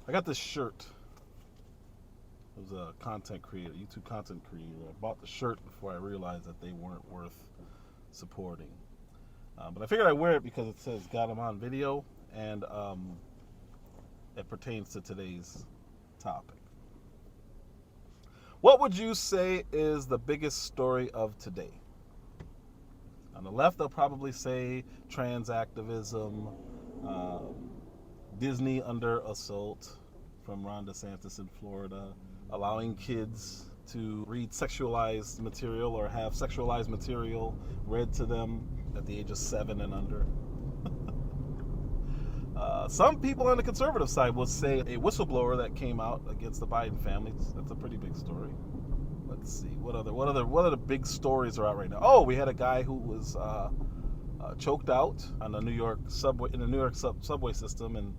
I got this shirt. It was a content creator, YouTube content creator. I bought the shirt before I realized that they weren't worth supporting. But I figured I'd wear it because it says "Got 'em on video," and it pertains to today's topic. What would you say is the biggest story of today? On the left, they'll probably say trans activism, Disney under assault from Ron DeSantis in Florida, allowing kids to read sexualized material or have sexualized material read to them at the age of 7 and under. Some people on the conservative side will say a whistleblower that came out against the Biden family. That's a pretty big story. Let's see what other big stories are out right now. Oh, we had a guy who was choked out on the New York subway subway system, and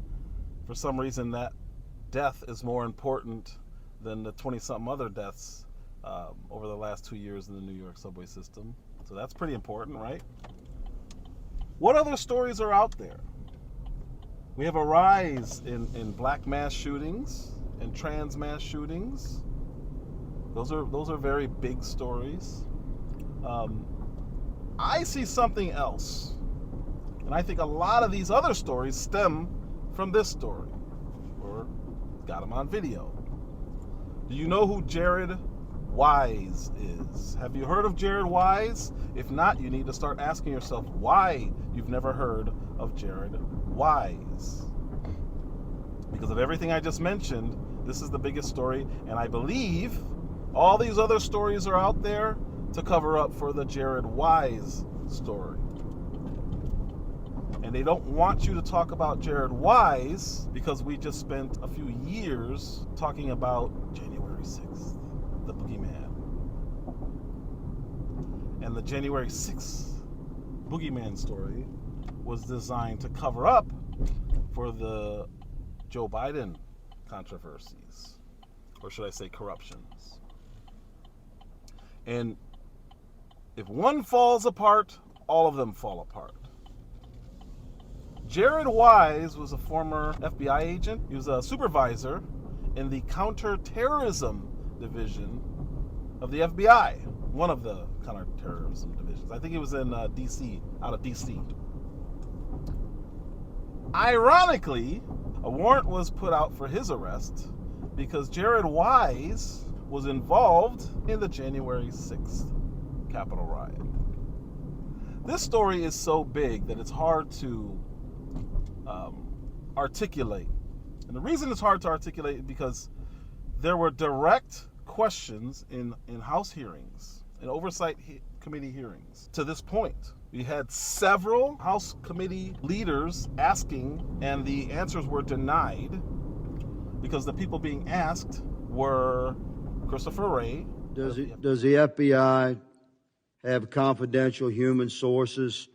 for some reason that death is more important than the 20-something other deaths over the last 2 years in the New York subway system. So that's pretty important, right? What other stories are out there? We have a rise in black mass shootings and trans mass shootings. Those are very big stories. I see something else, and I think a lot of these other stories stem from this story, or got them on video. Do you know who Jared Wise is? Have you heard of Jared Wise? If not, you need to start asking yourself why you've never heard of Jared Wise. Because of everything I just mentioned, this is the biggest story, and I believe all these other stories are out there to cover up for the Jared Wise story. And they don't want you to talk about Jared Wise because we just spent a few years talking about January 6th, the boogeyman. And the January 6th boogeyman story was designed to cover up for the Joe Biden controversies, or should I say corruptions. And if one falls apart, all of them fall apart. Jared Wise was a former FBI agent. He was a supervisor in the counterterrorism division of the FBI, one of the counterterrorism divisions. I think he was in DC, out of DC. Ironically, a warrant was put out for his arrest because Jared Wise was involved in the January 6th Capitol riot. This story is so big that it's hard to articulate. And the reason it's hard to articulate is because there were direct questions in House hearings, in oversight committee hearings. To this point, we had several House committee leaders asking, and the answers were denied because the people being asked were Christopher Wray. Does the FBI have confidential human sources?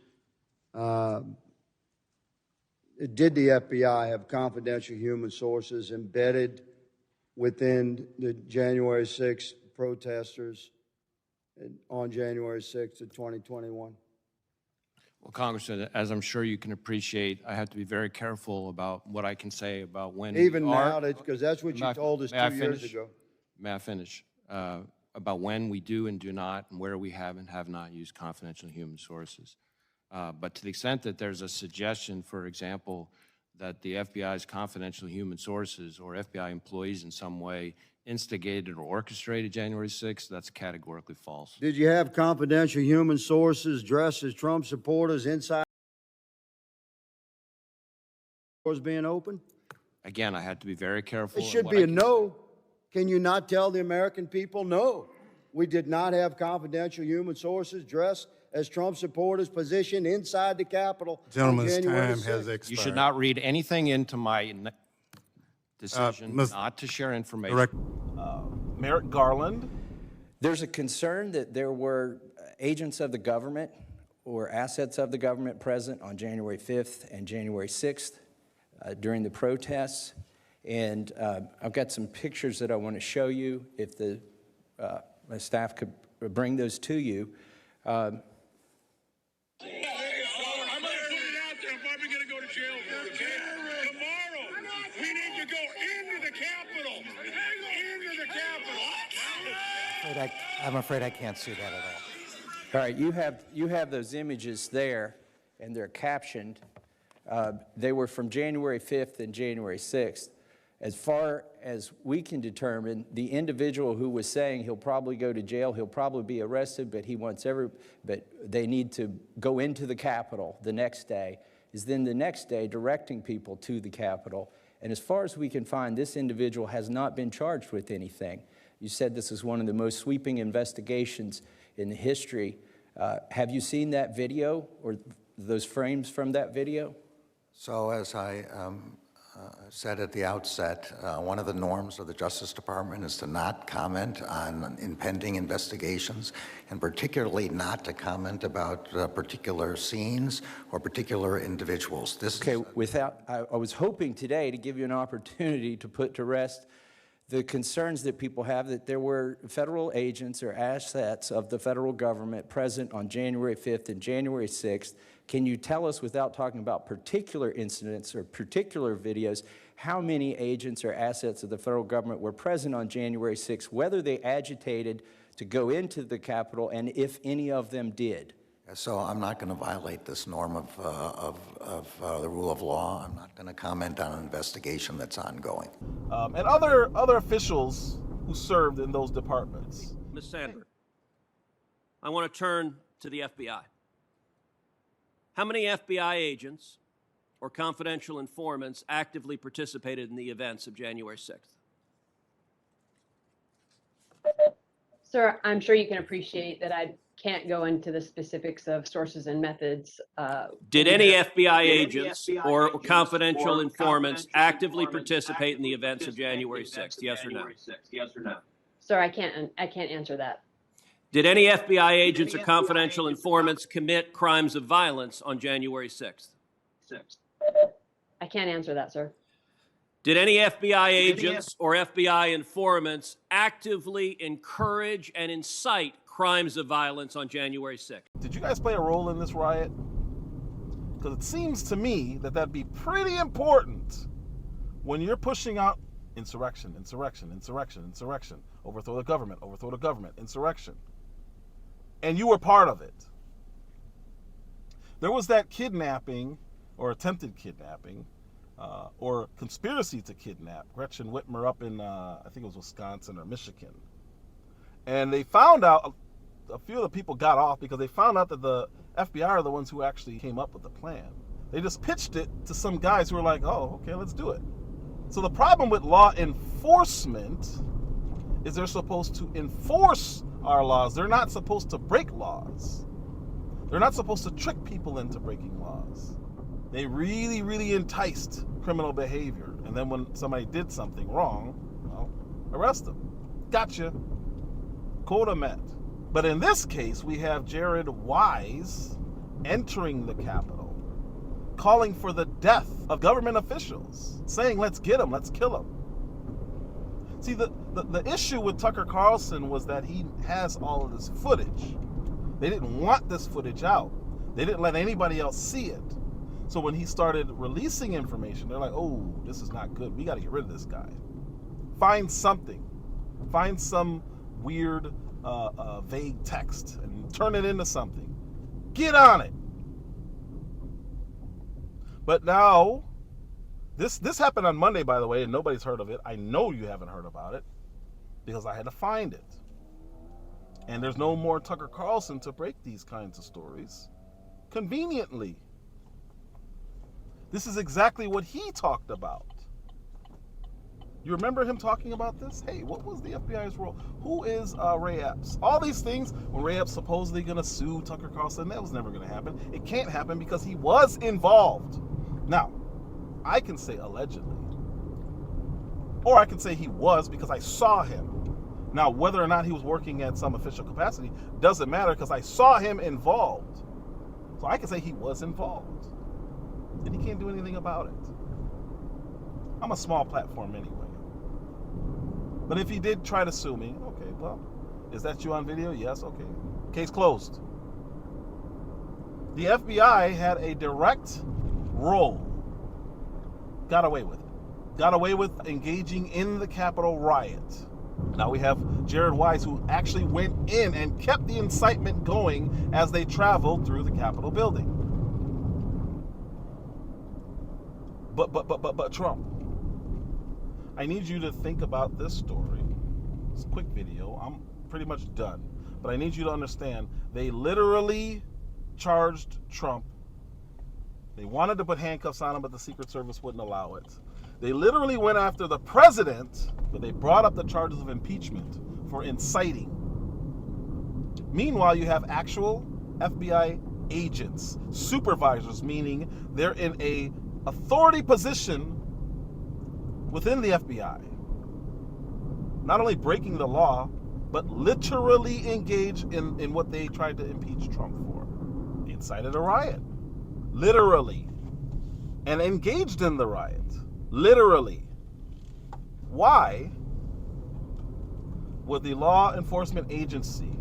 Did the FBI have confidential human sources embedded within the January 6th protesters on January 6th of 2021? Well, Congressman, as I'm sure you can appreciate, I have to be very careful about what I can say about when Even now, because that's what you told us 2 years ago. May I finish? About when we do and do not, and where we have and have not used confidential human sources. But to the extent that there's a suggestion, for example, that the FBI's confidential human sources or FBI employees in some way instigated or orchestrated January 6th, that's categorically false. Did you have confidential human sources dressed as Trump supporters inside doors being open? Again, I had to be very careful. It should be a no. Can you not tell the American people, no, we did not have confidential human sources dressed as Trump supporters positioned inside the Capitol? Gentleman's time has expired. You should not read anything into my decision not to share information. Merrick Garland. There's a concern that there were agents of the government or assets of the government present on January 5th and January 6th during the protests. And I've got some pictures that I want to show you, if the my staff could bring those to you. I'm going to put it out there if I'm going to go to jail. Okay? Tomorrow, we need to go in I'm afraid I can't see that at all. All right, you have those images there, and they're captioned. They were from January 5th and January 6th. As far as we can determine, the individual who was saying he'll probably go to jail, he'll probably be arrested, but they need to go into the Capitol the next day, is then the next day directing people to the Capitol. And as far as we can find, this individual has not been charged with anything. You said this is one of the most sweeping investigations in the history. Have you seen that video or those frames from that video? So as I said at the outset, one of the norms of the Justice Department is to not comment on impending investigations, and particularly not to comment about particular scenes or particular individuals. I was hoping today to give you an opportunity to put to rest the concerns that people have that there were federal agents or assets of the federal government present on January 5th and January 6th. Can you tell us, without talking about particular incidents or particular videos, how many agents or assets of the federal government were present on January 6th, whether they agitated to go into the Capitol, and if any of them did? So I'm not going to violate this norm of the rule of law. I'm not going to comment on an investigation that's ongoing. And other officials who served in those departments. Ms. Sandberg, I want to turn to the FBI. How many FBI agents or confidential informants actively participated in the events of January 6th? Sir, I'm sure you can appreciate that I can't go into the specifics of sources and methods. Did any FBI agents or confidential informants actively participate in the events of January 6th? Yes or no? Sir, I can't answer that. Did any FBI agents or confidential informants commit crimes of violence on January 6th? I can't answer that, sir. Did any FBI agents or FBI informants actively encourage and incite crimes of violence on January 6th? Did you guys play a role in this riot? Because it seems to me that that'd be pretty important when you're pushing out insurrection, overthrow the government, insurrection. And you were part of it. There was that kidnapping or attempted kidnapping or conspiracy to kidnap Gretchen Whitmer up in, I think it was Wisconsin or Michigan. And they found out, a few of the people got off because they found out that the FBI are the ones who actually came up with the plan. They just pitched it to some guys who were like, oh, okay, let's do it. So the problem with law enforcement is they're supposed to enforce our laws. They're not supposed to break laws. They're not supposed to trick people into breaking laws. They really, really enticed criminal behavior. And then when somebody did something wrong, well, arrest them. Gotcha. Quota met. But in this case, we have Jared Wise entering the Capitol, calling for the death of government officials, saying, let's get him, let's kill him. See, the issue with Tucker Carlson was that he has all of this footage. They didn't want this footage out. They didn't let anybody else see it. So when he started releasing information, they're like, oh, this is not good. We got to get rid of this guy. Find something. Find some weird, vague text and turn it into something. Get on it. But now, this happened on Monday, by the way, and nobody's heard of it. I know you haven't heard about it because I had to find it. And there's no more Tucker Carlson to break these kinds of stories conveniently. This is exactly what he talked about. You remember him talking about this? Hey, what was the FBI's role? Who is Ray Epps? All these things, when Ray Epps supposedly going to sue Tucker Carlson, that was never going to happen. It can't happen because he was involved. Now, I can say allegedly. Or I can say he was because I saw him. Now, whether or not he was working at some official capacity doesn't matter because I saw him involved. So I can say he was involved. And he can't do anything about it. I'm a small platform anyway. But if he did try to sue me, okay, well, is that you on video? Yes, okay. Case closed. The FBI had a direct role. Got away with it. Got away with engaging in the Capitol riot. Now we have Jared Wise, who actually went in and kept the incitement going as they traveled through the Capitol building. But Trump. I need you to think about this story. It's a quick video. I'm pretty much done. But I need you to understand, they literally charged Trump. They wanted to put handcuffs on him, but the Secret Service wouldn't allow it. They literally went after the president, but they brought up the charges of impeachment for inciting. Meanwhile, you have actual FBI agents, supervisors, meaning they're in a authority position within the FBI. Not only breaking the law, but literally engaged in what they tried to impeach Trump for. They incited a riot. Literally. And engaged in the riot. Literally. Why would the law enforcement agency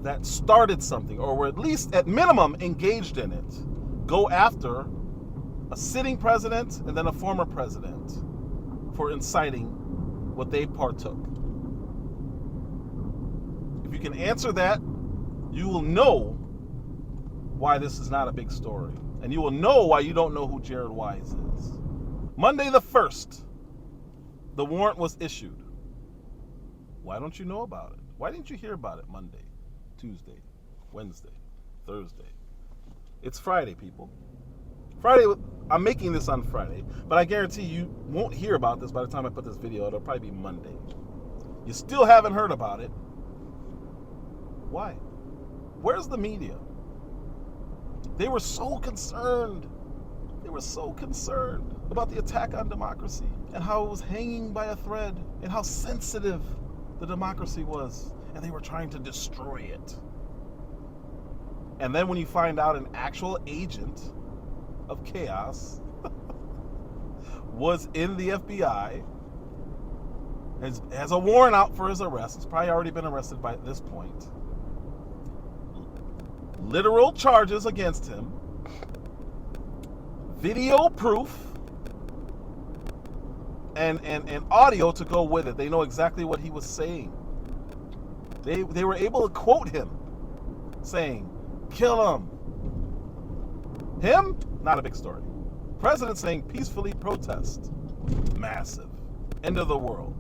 that started something, or were at least at minimum engaged in it, go after a sitting president and then a former president for inciting what they partook? If you can answer that, you will know why this is not a big story. And you will know why you don't know who Jared Wise is. Monday the 1st, the warrant was issued. Why don't you know about it? Why didn't you hear about it Monday, Tuesday, Wednesday, Thursday? It's Friday, people. Friday, I'm making this on Friday, but I guarantee you won't hear about this by the time I put this video. It'll probably be Monday. You still haven't heard about it. Why? Where's the media? They were so concerned. They were so concerned about the attack on democracy and how it was hanging by a thread and how sensitive the democracy was. And they were trying to destroy it. And then when you find out an actual agent of chaos was in the FBI, has a warrant out for his arrest. He's probably already been arrested by this point. Literal charges against him. Video proof. And audio to go with it. They know exactly what he was saying. They were able to quote him saying, kill him. Him? Not a big story. President saying peacefully protest. Massive. End of the world.